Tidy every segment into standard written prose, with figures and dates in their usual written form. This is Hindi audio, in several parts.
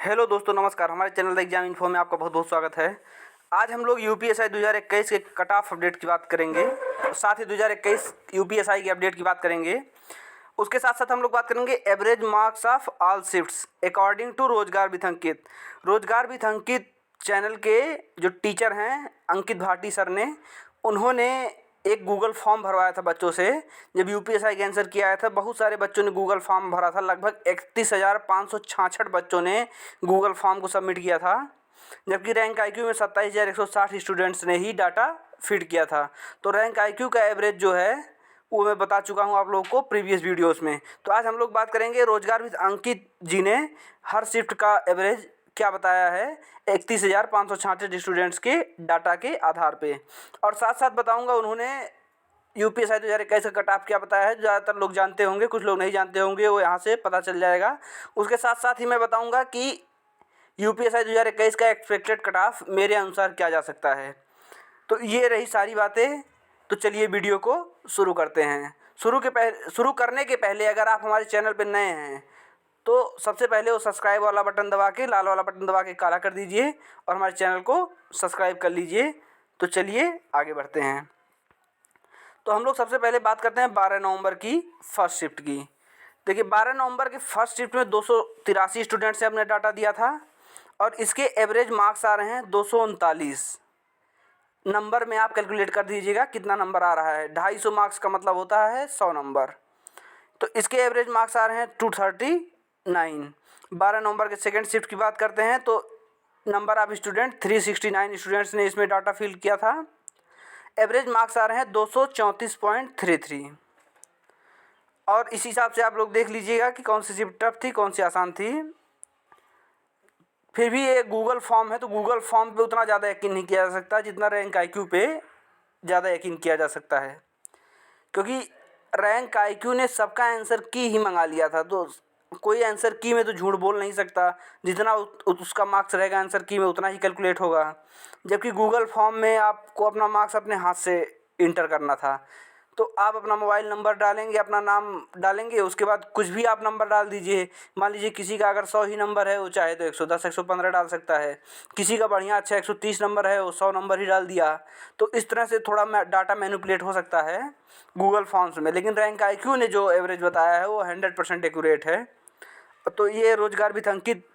हेलो दोस्तों, नमस्कार। हमारे चैनल द एग्जाम इन्फो में आपका बहुत बहुत स्वागत है। आज हम लोग यूपीएसआई 2021 के कट ऑफ अपडेट की बात करेंगे, साथ ही 2021 यूपीएसआई के अपडेट की बात करेंगे। उसके साथ साथ हम लोग बात करेंगे average marks of all shifts according to Rozgar with Ankit. Rozgar with Ankit channel के जो टीचर हैं अंकित भाटी सर ने, उन्होंने एक गूगल फॉर्म भरवाया था बच्चों से। जब यूपीएसआई का आंसर किया आया था, बहुत सारे बच्चों ने गूगल फॉर्म भरा था। लगभग 31,566 बच्चों ने गूगल फॉर्म को सबमिट किया था, जबकि रैंक आईक्यू में 27,160 स्टूडेंट्स ने ही डाटा फीड किया था। तो रैंक आईक्यू का एवरेज जो है वो मैं बता चुका हूँ आप लोगों को प्रीवियस वीडियोस में। तो आज हम लोग बात करेंगे रोजगार विद अंकित जी ने हर शिफ्ट का एवरेज क्या बताया है 31,566 स्टूडेंट्स के डाटा के आधार पे, और साथ साथ बताऊंगा उन्होंने यूपीएसआई 2021 का कट ऑफ क्या बताया है। ज़्यादातर लोग जानते होंगे, कुछ लोग नहीं जानते होंगे, वो यहाँ से पता चल जाएगा। उसके साथ साथ ही मैं बताऊंगा कि यूपीएसआई 2021 का एक्सपेक्टेड कट ऑफ मेरे अनुसार क्या जा सकता है। तो ये रही सारी बातें। तो चलिए वीडियो को शुरू करते हैं। शुरू करने के पहले अगर आप हमारे चैनल पर नए हैं तो सबसे पहले वो सब्सक्राइब वाला बटन दबा के, लाल वाला बटन दबा के काला कर दीजिए और हमारे चैनल को सब्सक्राइब कर लीजिए। तो चलिए आगे बढ़ते हैं। तो हम लोग सबसे पहले बात करते हैं 12 नवंबर की फर्स्ट शिफ्ट की। देखिए 12 नवंबर की फर्स्ट शिफ्ट में 283 स्टूडेंट्स ने अपने डाटा दिया था और इसके एवरेज मार्क्स आ रहे हैं 239 नंबर में। आप कैलकुलेट कर दीजिएगा कितना नंबर आ रहा है। 250 मार्क्स का मतलब होता है 100 नंबर। तो इसके एवरेज मार्क्स आ रहे हैं 239। 12 नवंबर के सेकेंड शिफ्ट की बात करते हैं तो नंबर ऑफ स्टूडेंट 369 स्टूडेंट्स ने इसमें डाटा फिल किया था। एवरेज मार्क्स आ रहे हैं 234.33। और इस हिसाब से आप लोग देख लीजिएगा कि कौन सी शिफ्ट टफ थी, कौन सी आसान थी। फिर भी ये गूगल फॉर्म है तो गूगल फॉर्म पे उतना ज़्यादा यकीन नहीं किया जा सकता जितना रैंक आईक्यू पे ज़्यादा यकीन किया जा सकता है, क्योंकि रैंक आईक्यू ने सबका आंसर की ही मंगा लिया था। तो कोई आंसर की में तो झूठ बोल नहीं सकता। जितना उसका मार्क्स रहेगा आंसर की में उतना ही कैलकुलेट होगा, जबकि गूगल फॉर्म में आपको अपना मार्क्स अपने हाथ से इंटर करना था। तो आप अपना मोबाइल नंबर डालेंगे, अपना नाम डालेंगे, उसके बाद कुछ भी आप नंबर डाल दीजिए। मान लीजिए किसी का अगर 100 ही नंबर है, वो चाहे तो 110 115 डाल सकता है। किसी का बढ़िया अच्छा 130 नंबर है, वो 100 नंबर ही डाल दिया। तो इस तरह से थोड़ा डाटा मैनिपुलेट हो सकता है गूगल फॉर्म्स में। लेकिन रैंक आईक्यू ने जो एवरेज बताया है वो 100% एक्यूरेट है। तो ये रोजगार विथ अंकित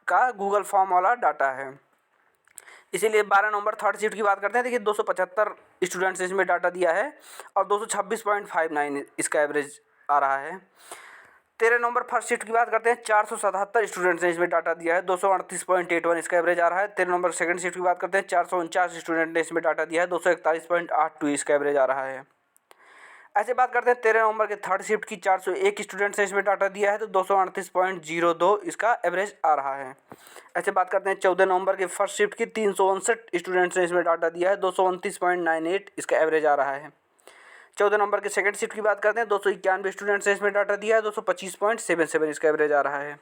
का गूगल फॉर्म वाला डाटा है। इसीलिए 12 नवंबर थर्ड शिफ्ट की बात करते हैं। देखिए 275 स्टूडेंट्स ने इसमें डाटा दिया है और 226.59 इसका एवरेज आ रहा है। 13 नवंबर फर्स्ट शिफ्ट की बात करते हैं। 477 स्टूडेंट्स ने इसमें डाटा दिया है, 238.81 इसका एवरेज आ रहा है। 13 नवंबर सेकंड शिफ्ट की बात करते हैं। 449 स्टूडेंट ने इसमें डाटा दिया है, 241.82 इसका एवरेज आ रहा है। ऐसे बात करते हैं 13 नवंबर के थर्ड शिफ्ट की। 401 स्टूडेंट्स ने इसमें डाटा दिया है तो 238.02 इसका एवरेज आ रहा है। ऐसे बात करते हैं 14 नवंबर के फर्स्ट शिफ्ट की। 359 स्टूडेंट्स ने इसमें डाटा दिया है, 229.98 इसका एवरेज आ रहा है। 14 नवंबर के सेकंड शिफ्ट की बात करते हैं। 291 स्टूडेंट्स ने इसमें डाटा दिया है, 225.77 इसका एवरेज आ रहा है।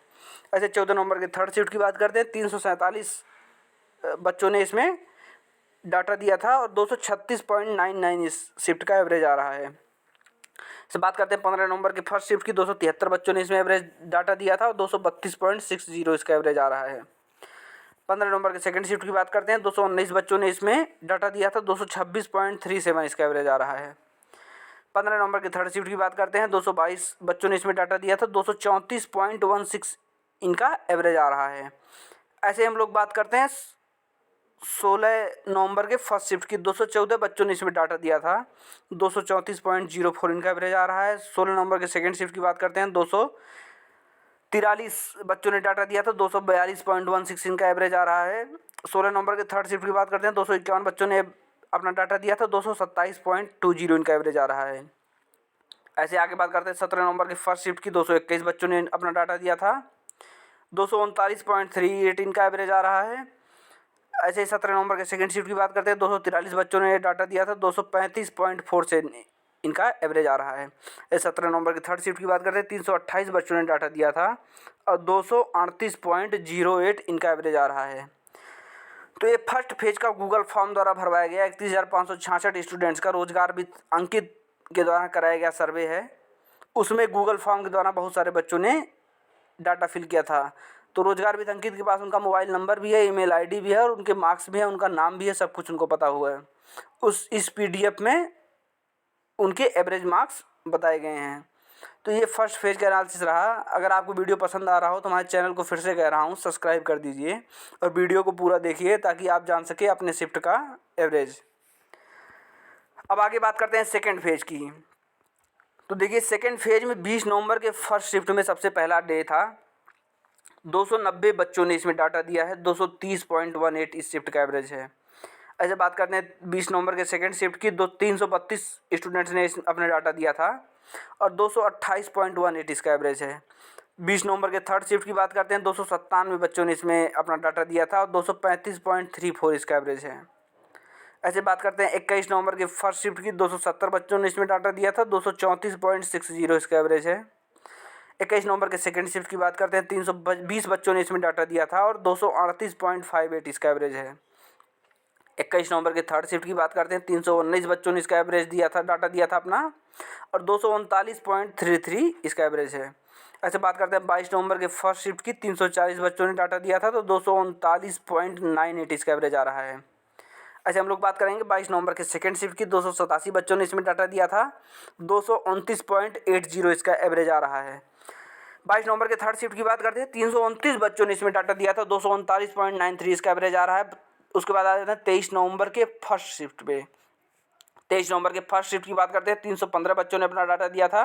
ऐसे 14 नवंबर के थर्ड शिफ्ट की बात करते हैं। 347 बच्चों ने इसमें डाटा दिया था और 236.99 इस शिफ्ट का एवरेज आ रहा है। से बात करते हैं 15 नवंबर की फर्स्ट शिफ्ट की। 273 बच्चों ने इसमें एवरेज डाटा दिया था और 232.60 इसका एवरेज आ रहा है। 15 नवंबर के सेकंड शिफ्ट की बात करते हैं। 219 बच्चों ने इसमें डाटा दिया था, 226.37 इसका एवरेज आ रहा है। 15 नवंबर की थर्ड शिफ्ट की बात करते हैं। 222 बच्चों ने इसमें डाटा दिया था, 234.16 इनका एवरेज आ रहा है। ऐसे हम लोग बात करते हैं 16 नवंबर के फर्स्ट शिफ्ट की। 214 बच्चों ने इसमें डाटा दिया था, 234.04 इनका एवरेज आ रहा है। 16 नवंबर के सेकंड शिफ्ट की बात करते हैं। 243 बच्चों ने डाटा दिया था, 242.16 इनका एवरेज आ रहा है। 16 नवंबर के थर्ड शिफ्ट की बात करते हैं। 251 बच्चों ने अपना डाटा दिया था, 227.20 इनका एवरेज आ रहा है। ऐसे आगे बात करते हैं 17 नवंबर के फर्स्ट शिफ्ट की। 221 बच्चों ने अपना डाटा दिया था, 239.38 इनका एवरेज आ रहा है। ऐसे ही 17 नवंबर के सेकंड शिफ्ट की बात करते हैं। 243 बच्चों ने डाटा दिया था, 235.4 से इनका एवरेज आ रहा है। इस 17 नवंबर की थर्ड शिफ्ट की बात करते हैं। 328 बच्चों ने डाटा दिया था और 238.08 इनका एवरेज आ रहा है। तो ये फर्स्ट फेज का गूगल फॉर्म द्वारा भरवाया गया 31,566 स्टूडेंट्स का रोजगार विद अंकित के द्वारा कराया गया सर्वे है। उसमें गूगल फॉर्म के द्वारा बहुत सारे बच्चों ने डाटा फिल किया था। तो रोजगार विद अंकित के पास उनका मोबाइल नंबर भी है, ईमेल आईडी भी है और उनके मार्क्स भी है, उनका नाम भी है, सब कुछ उनको पता हुआ है। इस पीडीएफ में उनके एवरेज मार्क्स बताए गए हैं। तो ये फर्स्ट फेज का एनालिसिस रहा। अगर आपको वीडियो पसंद आ रहा हो तो हमारे चैनल को फिर से कह रहा हूँ सब्सक्राइब कर दीजिए और वीडियो को पूरा देखिए ताकि आप जान सके अपने शिफ्ट का एवरेज। अब आगे बात करते हैं सेकेंड फेज की। तो देखिए सेकेंड फेज में 20 नवंबर के फर्स्ट शिफ्ट में सबसे पहला डे था। 290 बच्चों ने इसमें डाटा दिया है, 230.18 इस शिफ्ट का एवरेज है। ऐसे बात करते हैं 20 नवंबर के सेकेंड शिफ्ट की, 332 स्टूडेंट्स ने अपने डाटा दिया था और 228.18 इसका एवरेज है। 20 नवंबर के थर्ड शिफ्ट की बात करते हैं, 297 बच्चों ने इसमें अपना डाटा दिया था और 235.34 इसका एवरेज है। ऐसे बात करते हैं 21 नवंबर के फर्स्ट शिफ्ट की, 270 बच्चों ने इसमें डाटा दिया था, 234.60 इसका एवरेज है। 21 नवंबर के सेकेंड शिफ्ट की बात करते हैं, 320 बच्चों ने इसमें डाटा दिया था और 238.58 इसका एवरेज है। 21 नवंबर के थर्ड शिफ्ट की बात करते हैं, 319 बच्चों ने इसका एवरेज दिया था, डाटा दिया था अपना और 239.33 इसका एवरेज है। ऐसे बात करते हैं 22 नवंबर के फर्स्ट शिफ्ट की, 340 बच्चों ने डाटा दिया था तो 239.98 इसका एवरेज आ रहा है। ऐसे हम लोग बात करेंगे 22 नवंबर के सेकेंड शिफ्ट की, 287 बच्चों ने इसमें डाटा दिया था, 229.80 इसका एवरेज आ रहा है। 22 नवंबर के थर्ड शिफ्ट की बात करते हैं, 329 बच्चों ने इसमें डाटा दिया था, 239.93 इसका एवरेज आ रहा है। उसके बाद आ जाते हैं 23 नवंबर के फर्स्ट शिफ्ट पे। 23 नवंबर के फर्स्ट शिफ्ट की बात करते हैं, 315 बच्चों ने अपना डाटा दिया था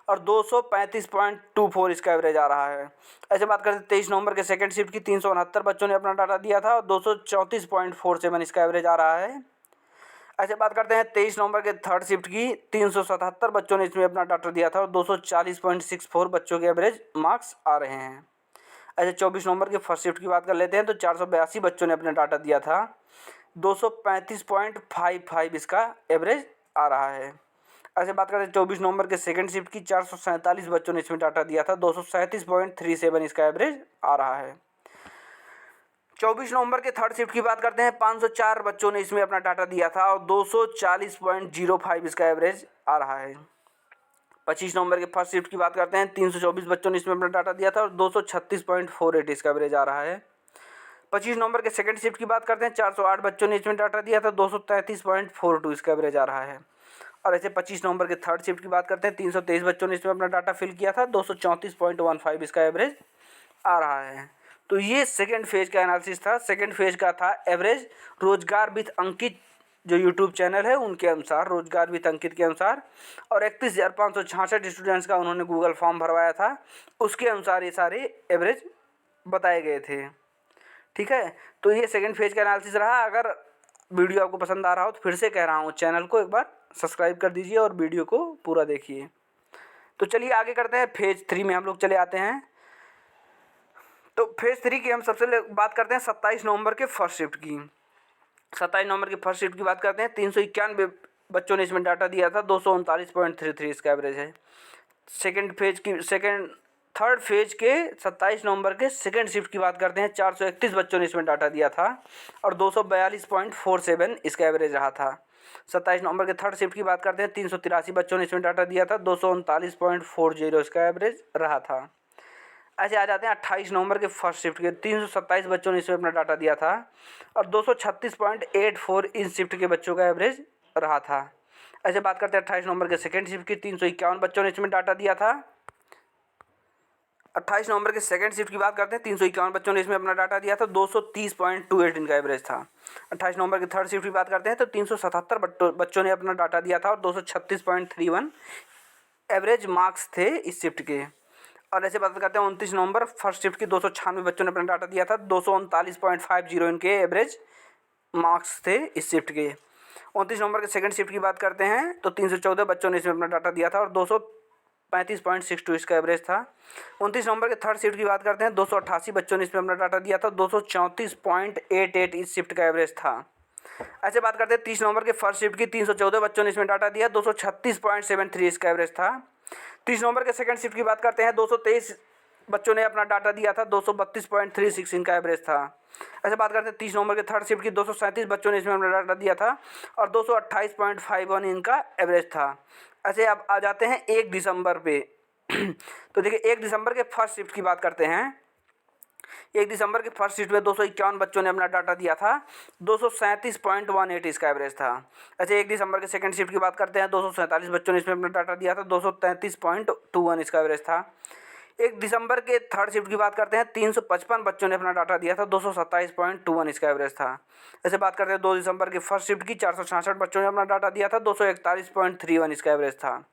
और 235.24 इसका एवरेज आ रहा है। ऐसे बात करते हैं 23 नवंबर के सेकंड शिफ्ट की, 369 बच्चों ने अपना डाटा दिया था और 234.47 इसका एवरेज आ रहा है। ऐसे बात करते हैं 23 नवंबर के थर्ड शिफ्ट की, 377 बच्चों ने इसमें अपना डाटा दिया था और 240.64 बच्चों के एवरेज मार्क्स आ रहे हैं। ऐसे 24 नवंबर के फर्स्ट शिफ्ट की बात कर लेते हैं तो 482 बच्चों ने अपना डाटा दिया था, 235.55 इसका एवरेज आ रहा है। ऐसे बात करते हैं 24 नवंबर के सेकंड शिफ्ट की, 447 बच्चों ने इसमें डाटा दिया था, 237.37 इसका एवरेज आ रहा है। 24 नवंबर के थर्ड शिफ्ट की बात करते हैं, 504 बच्चों ने इसमें अपना डाटा दिया था और 240.05 इसका एवरेज आ रहा है। 25 नवंबर के फर्स्ट शिफ्ट की बात करते हैं, 324 बच्चों ने इसमें अपना डाटा दिया था और 236.48 इसका एवरेज आ रहा है। 25 नवंबर के सेकंड शिफ्ट की बात करते हैं, 408 बच्चों ने इसमें डाटा दिया था, 233.42 इसका एवरेज आ रहा है। और ऐसे 25 नवंबर के थर्ड शिफ्ट की बात करते हैं, 323 बच्चों ने इसमें अपना डाटा फिल किया था, 234.15 इसका एवरेज आ रहा है। तो ये सेकेंड फेज का एनालिसिस था। सेकेंड फेज का था एवरेज रोजगार विद अंकित जो यूट्यूब चैनल है उनके अनुसार, रोजगार विद अंकित के अनुसार, और 31,566 स्टूडेंट्स का उन्होंने गूगल फॉर्म भरवाया था, उसके अनुसार ये सारे एवरेज बताए गए थे। ठीक है, तो ये सेकेंड फेज का एनालिसिस रहा। अगर वीडियो आपको पसंद आ रहा हो तो फिर से कह रहा हूँ चैनल को एक बार सब्सक्राइब कर दीजिए और वीडियो को पूरा देखिए। तो चलिए आगे करते हैं, फेज 3 में हम लोग चले आते हैं। तो फेज 3 की हम सबसे बात करते हैं 27 नवंबर के फर्स्ट शिफ्ट की। 27 नवंबर की फर्स्ट शिफ्ट की बात करते हैं, 391 बच्चों ने इसमें डाटा दिया था, 239.33 इसका एवरेज है। थर्ड फेज के 27 नवंबर के सेकेंड शिफ्ट की बात करते हैं, 431 बच्चों ने इसमें डाटा दिया था और 242.47 इसका एवरेज रहा था। 27 नवंबर के थर्ड शिफ्ट की बात करते हैं, 383 बच्चों ने इसमें डाटा दिया था, 239.40 इसका एवरेज रहा था। ऐसे आ जाते हैं 28 नवंबर के फर्स्ट शिफ्ट के, 327 बच्चों ने इसमें अपना डाटा दिया था और 236.84 इस शिफ्ट के बच्चों का एवरेज रहा था। ऐसे बात करते हैं 28 नवंबर के सेकेंड शिफ्ट की, 351 बच्चों ने इसमें डाटा दिया था। 28 नवंबर के सेकेंड शिफ्ट की बात करते हैं, 351 बच्चों ने इसमें अपना डाटा दिया था, 230.28 इनका एवरेज था। 28 नवंबर के थर्ड शिफ्ट की बात करते हैं तो 377 बच्चों ने अपना डाटा दिया था और 236.31 एवरेज मार्क्स थे इस शिफ्ट के। और ऐसे बात करते हैं 29 नवंबर फर्स्ट शिफ्ट की, 296 बच्चों ने अपना डाटा दिया था, 239.50 इनके एवरेज मार्क्स थे इस शिफ्ट के। 29 नवंबर के सेकंड शिफ्ट की बात करते हैं तो 314 बच्चों ने इसमें अपना डाटा दिया था और 235.62 इसका एवरेज था। 29 नवंबर के थर्ड शिफ्ट की बात करते हैं, 288 बच्चों ने इसमें अपना डाटा दिया था, 234.88 इस शिफ्ट का एवरेज था। ऐसे बात करते हैं 30 नवंबर के फर्स्ट शिफ्ट की, 314 बच्चों ने इसमें डाटा दिया, 236.73 इसका एवरेज था। 30 नवंबर के सेकंड शिफ्ट की बात करते हैं, 223 बच्चों ने अपना डाटा दिया था, 232.36 इनका एवरेज था। ऐसे बात करते हैं 30 नवंबर के थर्ड शिफ्ट की, 237 बच्चों ने इसमें अपना डाटा दिया था और 228.51 इनका एवरेज था। ऐसे अब आ जाते हैं 1 दिसंबर पे। तो देखिए 1 दिसंबर के फर्स्ट शिफ्ट की बात करते हैं, 1 दिसंबर की फर्स्ट शिफ्ट में 251 बच्चों ने अपना डाटा दिया था, 237.18 इसका एवरेज था। अच्छा, 1 दिसंबर के सेकंड शिफ्ट की बात करते हैं, 247 बच्चों ने इसमें अपना डाटा दिया था, 233.21 इसका एवरेज था। 1 दिसंबर के थर्ड शिफ्ट की बात करते हैं, 355 बच्चों ने अपना डाटा दिया था, 227.21 इसका एवरेज था। ऐसे बात करते हैं 2 दिसंबर की फर्स्ट शिफ्ट की, 466 बच्चों ने अपना डाटा दिया था, 241.31 इसका एवरेज था।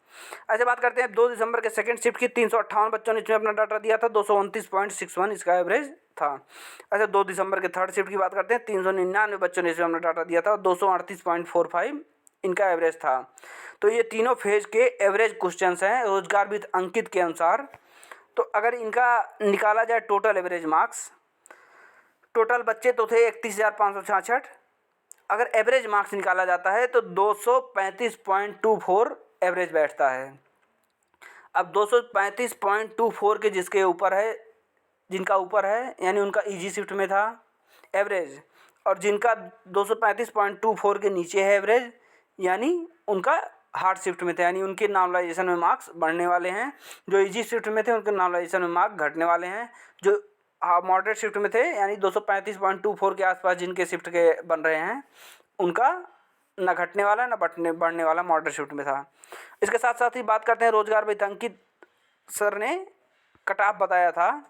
ऐसे बात करते हैं 2 दिसंबर के सेकंड शिफ्ट की, 358 बच्चों ने इसमें अपना डाटा दिया था, 229.61 इसका एवरेज था। ऐसे 2 दिसंबर के थर्ड शिफ्ट की बात करते हैं, 399 बच्चों ने इसमें अपना डाटा दिया था, 238.45 इनका एवरेज था। तो ये तीनों फेज के एवरेज क्वेश्चंस हैं रोजगार विद अंकित के अनुसार। तो अगर इनका निकाला जाए टोटल एवरेज मार्क्स, टोटल बच्चे तो थे 31,566, अगर एवरेज मार्क्स निकाला जाता है तो 235.24 एवरेज बैठता है। अब 235.24 के जिसके ऊपर है, जिनका ऊपर है यानी उनका ईजी शिफ्ट में था एवरेज, और जिनका 235.24 के नीचे है एवरेज यानी उनका हार्ड शिफ्ट में थे, यानी उनके नॉर्मलाइजेशन में मार्क्स बढ़ने वाले हैं। जो इजी शिफ्ट में थे उनके नॉर्मलाइजेशन में मार्क्स घटने वाले हैं। जो मॉडरेट शिफ्ट में थे यानी 235.24 के आसपास जिनके शिफ्ट के बन रहे हैं उनका ना घटने वाला ना बढ़ने वाला मॉडरेट शिफ्ट में था। इसके साथ साथ ही बात करते हैं रोजगार विद अंकित सर ने कट ऑफ बताया था,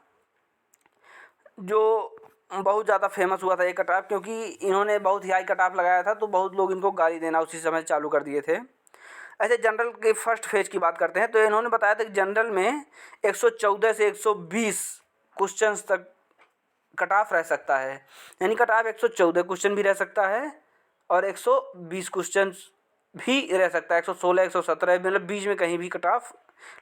जो बहुत ज़्यादा फेमस हुआ था ये कट ऑफ, क्योंकि इन्होंने बहुत ही हाई कट ऑफ लगाया था तो बहुत लोग इनको गाली देना उसी समय चालू कर दिए थे। ऐसे जनरल के फर्स्ट फेज की बात करते हैं तो इन्होंने बताया था कि जनरल में 114 से 120 क्वेश्चंस तक कट ऑफ रह सकता है, यानी कट ऑफ 114 क्वेश्चन भी रह सकता है और 120 क्वेश्चन भी रह सकता है, 116 117 मतलब बीच में कहीं भी कट ऑफ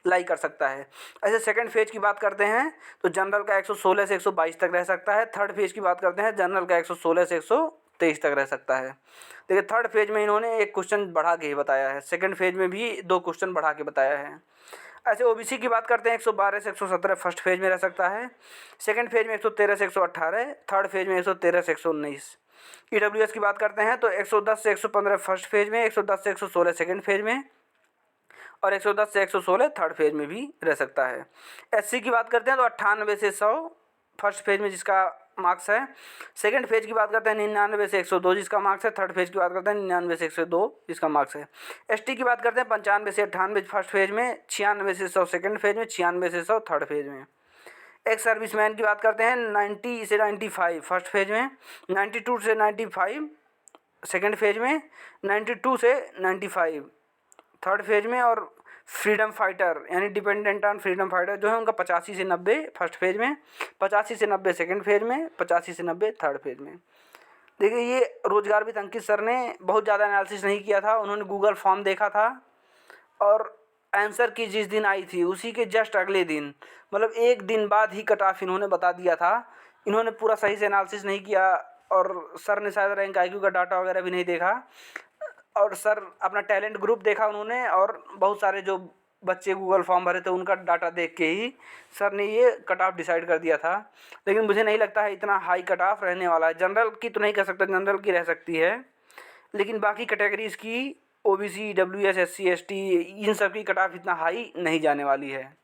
लाई कर सकता है। ऐसे सेकंड फेज की बात करते हैं तो जनरल का 116 से 122 तक रह सकता है। थर्ड फेज की बात करते हैं जनरल का 116 से 123 तक रह सकता है। देखिए थर्ड फेज में इन्होंने एक क्वेश्चन बढ़ा के ही बताया है, सेकंड फेज में भी 2 क्वेश्चन बढ़ा के बताया है। ऐसे ओबीसी की बात करते हैं 112 से 117 फर्स्ट फेज में रह सकता है, सेकंड फेज में 113 से 118, थर्ड फेज में 113 से 119। ईडब्ल्यूएस की बात करते हैं तो 110 से 115 फर्स्ट फेज में, 110 से 116 सेकंड फेज में और 110 से 116 थर्ड फेज में भी रह सकता है। एससी की बात करते हैं तो 98 से 100 फर्स्ट फेज में जिसका मार्क्स है, सेकंड फेज की बात करते हैं 99 से 102 जिसका मार्क्स है, थर्ड फेज की बात करते हैं 99 से 102 जिसका मार्क्स है। एसटी की बात करते हैं 95 से 98 फर्स्ट फेज में, 96 से 100 सेकंड फेज में, 96 से 100 थर्ड फेज में। एक्स सर्विसमैन की बात करते हैं 90 से 95 फर्स्ट फेज में, 92 से 95 सेकंड फेज में, 92 से 95 थर्ड फेज में, और फ्रीडम फाइटर यानी डिपेंडेंट ऑन फ्रीडम फाइटर जो है उनका 85 से 90 फर्स्ट फेज में, 85 से 90 सेकंड फेज में, 85 से 90 थर्ड फेज में। देखिए ये रोजगार विद अंकित सर ने बहुत ज़्यादा एनालिसिस नहीं किया था, उन्होंने गूगल फॉर्म देखा था और आंसर की जिस दिन आई थी उसी के जस्ट अगले दिन, मतलब एक दिन बाद ही कट ऑफ इन्होंने बता दिया था। इन्होंने पूरा सही से एनालिसिस नहीं किया और सर ने शायद रैंक आईक्यू का डाटा वगैरह भी नहीं देखा, और सर अपना टैलेंट ग्रुप देखा उन्होंने और बहुत सारे जो बच्चे गूगल फॉर्म भरे थे उनका डाटा देख के ही सर ने ये कट ऑफ डिसाइड कर दिया था। लेकिन मुझे नहीं लगता है इतना हाई कट ऑफ रहने वाला है। जनरल की तो नहीं कह सकता, जनरल की रह सकती है, लेकिन बाकी कैटेगरीज़ की ओबीसी ईडब्ल्यूएस एससी एसटी इन सब की कट ऑफ इतना हाई नहीं जाने वाली है।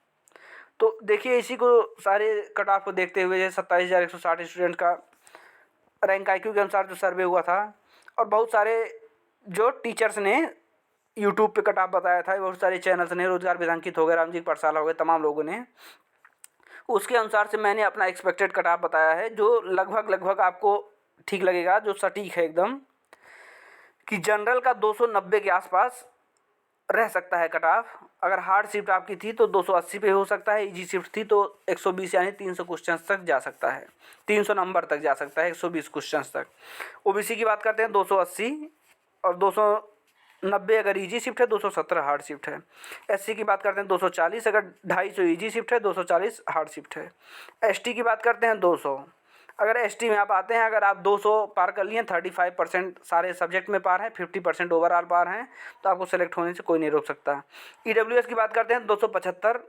तो देखिए इसी को सारे कट ऑफ को देखते हुए जैसे 27,160 स्टूडेंट का रैंक आईक्यू के अनुसार जो सर्वे हुआ था, और बहुत सारे जो टीचर्स ने यूट्यूब पे कट ऑफ बताया था, बहुत सारे चैनल्स ने, रोजगार विद अंकित हो गए, रामजी पाठशाला हो गए, तमाम लोगों ने, उसके अनुसार से मैंने अपना एक्सपेक्टेड कट ऑफ बताया है जो लगभग आपको ठीक लगेगा, जो सटीक है एकदम, कि जनरल का 290 के आसपास रह सकता है कट ऑफ। अगर हार्ड शिफ्ट आपकी थी तो 280 पे हो सकता है, इजी शिफ्ट थी तो 120 यानी 300 क्वेश्चन तक जा सकता है, 300 नंबर तक जा सकता है, 120 क्वेश्चन तक। ओबीसी की बात करते हैं 280 और 290 अगर इजी शिफ्ट है, 270 हार्ड शिफ्ट है। एससी की बात करते हैं 240, अगर 250 इजी शिफ्ट है, 240 हार्ड शिफ्ट है। एसटी की बात करते हैं 200, अगर एसटी में आप आते हैं, अगर आप 200 पार कर लिए, 35% सारे सब्जेक्ट में पार हैं, 50% ओवरऑल पार हैं, तो आपको सेलेक्ट होने से कोई नहीं रोक सकता। ईडब्ल्यूएस की बात करते हैं 275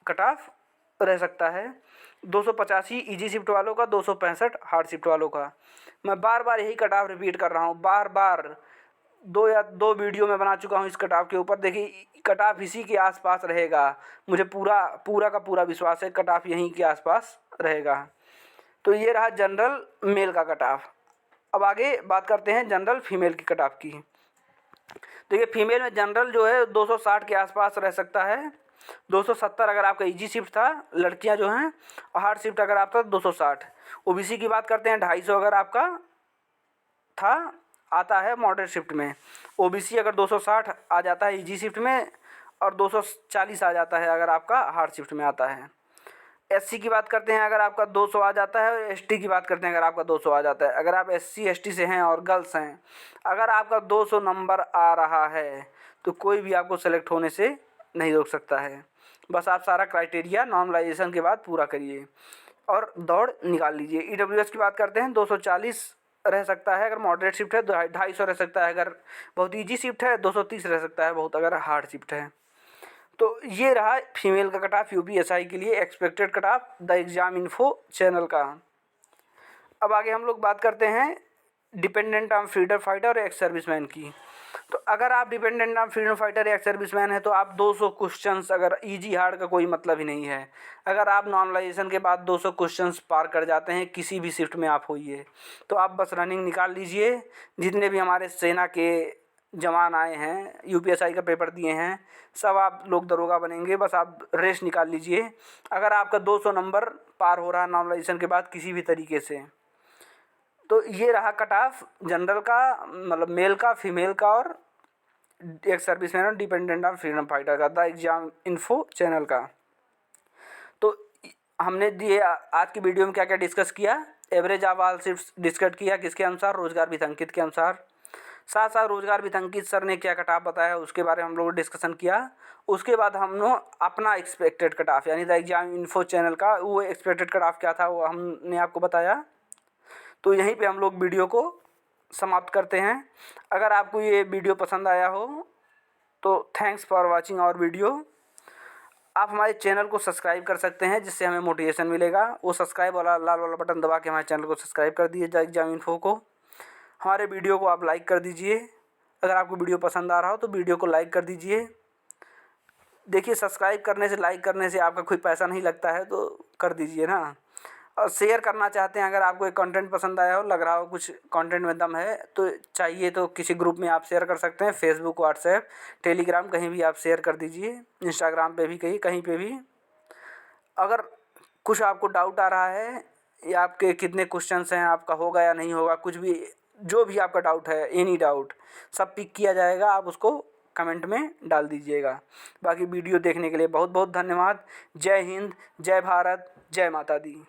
कट ऑफ रह सकता है, 285 इजी शिफ्ट वालों का, 265 हार्ड शिफ्ट वालों का। मैं बार बार यही कट ऑफ रिपीट कर रहा हूँ, बार 2 वीडियो में बना चुका हूँ इस कट ऑफ के ऊपर। देखिए कट ऑफ इसी के आसपास रहेगा, मुझे पूरा का पूरा विश्वास है कट ऑफ यहीं के आसपास रहेगा। तो ये रहा जनरल मेल का कट ऑफ। अब आगे बात करते हैं जनरल फीमेल की कट ऑफ की। तो ये फीमेल में जनरल जो है 260 के आसपास रह सकता है, 270 अगर आपका इजी शिफ्ट था लड़कियां जो हैं, और हार्ड शिफ्ट अगर आपका 260। ओबीसी की बात करते हैं 250 अगर आपका था आता है मॉडरेट शिफ्ट में। ओबीसी अगर 260 आ जाता है इजी शिफ्ट में, और 240 आ जाता है अगर आपका हार्ड शिफ्ट में आता है। एससी की बात करते हैं अगर आपका 200 आ जाता है, और एसटी की बात करते हैं अगर आपका 200 आ जाता है। अगर आप एससी एसटी से हैं और गर्ल्स हैं, अगर आपका 200 नंबर आ रहा है तो कोई भी आपको सेलेक्ट होने से नहीं रोक सकता है। बस आप सारा क्राइटेरिया नॉर्मलाइजेशन के बाद पूरा करिए और दौड़ निकाल लीजिए। ईडब्ल्यूएस की बात करते हैं 240 रह सकता है अगर मॉडरेट शिफ्ट है, 250 रह सकता है अगर बहुत ईजी शिफ्ट है, 230 रह सकता है बहुत अगर हार्ड शिफ्ट है। तो ये रहा फीमेल का कट ऑफ यूपीएसआई के लिए expected cut off the exam info channel का। अब आगे हम लोग बात करते हैं डिपेंडेंट ऑन फ्रीडम फाइटर और एक्स सर्विसमैन की। तो अगर आप डिपेंडेंट ऑन फ्रीडम फाइटर या एक्स सर्विसमैन है तो आप 200 क्वेश्चंस, अगर इजी हार्ड का कोई मतलब ही नहीं है। अगर आप नॉर्मलाइजेशन के बाद 200 क्वेश्चंस पार कर जाते हैं किसी भी शिफ्ट में आप होइए, तो आप बस रनिंग निकाल लीजिए। जितने भी हमारे सेना के जवान आए हैं यूपीएसआई का पेपर दिए हैं, सब आप लोग दरोगा बनेंगे। बस आप रेस निकाल लीजिए। अगर आपका 200 नंबर पार हो रहा है नॉर्मलाइजेशन के बाद किसी भी तरीके से, तो ये रहा कट ऑफ जनरल का, मतलब मेल का, फीमेल का और एक सर्विसमैन और डिपेंडेंट ऑन फ्रीडम फाइटर का, द एग्ज़ाम इन्फो चैनल का। तो हमने दिए आज की वीडियो में क्या क्या डिस्कस किया। Average of all shifts discuss किया किसके अनुसार, रोजगार विसंकित के अनुसार। साथ साथ रोजगार विसंकित सर ने क्या कट ऑफ बताया उसके बारे में हम लोगों ने डिस्कशन किया। उसके बाद हम लोग अपना एक्सपेक्टेड कट ऑफ यानी द एग्ज़ाम इन्फो चैनल का वो एक्सपेक्टेड कट ऑफ क्या था वो हमने आपको बताया। तो यहीं पे हम लोग वीडियो को समाप्त करते हैं। अगर आपको ये वीडियो पसंद आया हो तो thanks for watching our video. आप हमारे चैनल को सब्सक्राइब कर सकते हैं जिससे हमें मोटिवेशन मिलेगा। वो सब्सक्राइब वाला लाल वाला बटन दबा के हमारे चैनल को सब्सक्राइब कर दीजिए एग्जाम इन्फो को। हमारे वीडियो को आप लाइक कर दीजिए। अगर आपको वीडियो पसंद आ रहा हो तो वीडियो को लाइक कर दीजिए। देखिए सब्सक्राइब करने से, लाइक करने से आपका कोई पैसा नहीं लगता है, तो कर दीजिए ना। और शेयर करना चाहते हैं, अगर आपको एक कंटेंट पसंद आया हो, लग रहा हो कुछ कंटेंट में दम है तो चाहिए तो किसी ग्रुप में आप शेयर कर सकते हैं। फेसबुक, व्हाट्सएप, टेलीग्राम कहीं भी आप शेयर कर दीजिए, इंस्टाग्राम पे भी कहीं पे भी। अगर कुछ आपको डाउट आ रहा है या आपके कितने क्वेश्चंस हैं, आपका होगा या नहीं होगा, कुछ भी जो भी आपका डाउट है, एनी डाउट सब पिक किया जाएगा। आप उसको कमेंट में डाल दीजिएगा। बाकी वीडियो देखने के लिए बहुत बहुत धन्यवाद। जय हिंद, जय भारत, जय माता दी।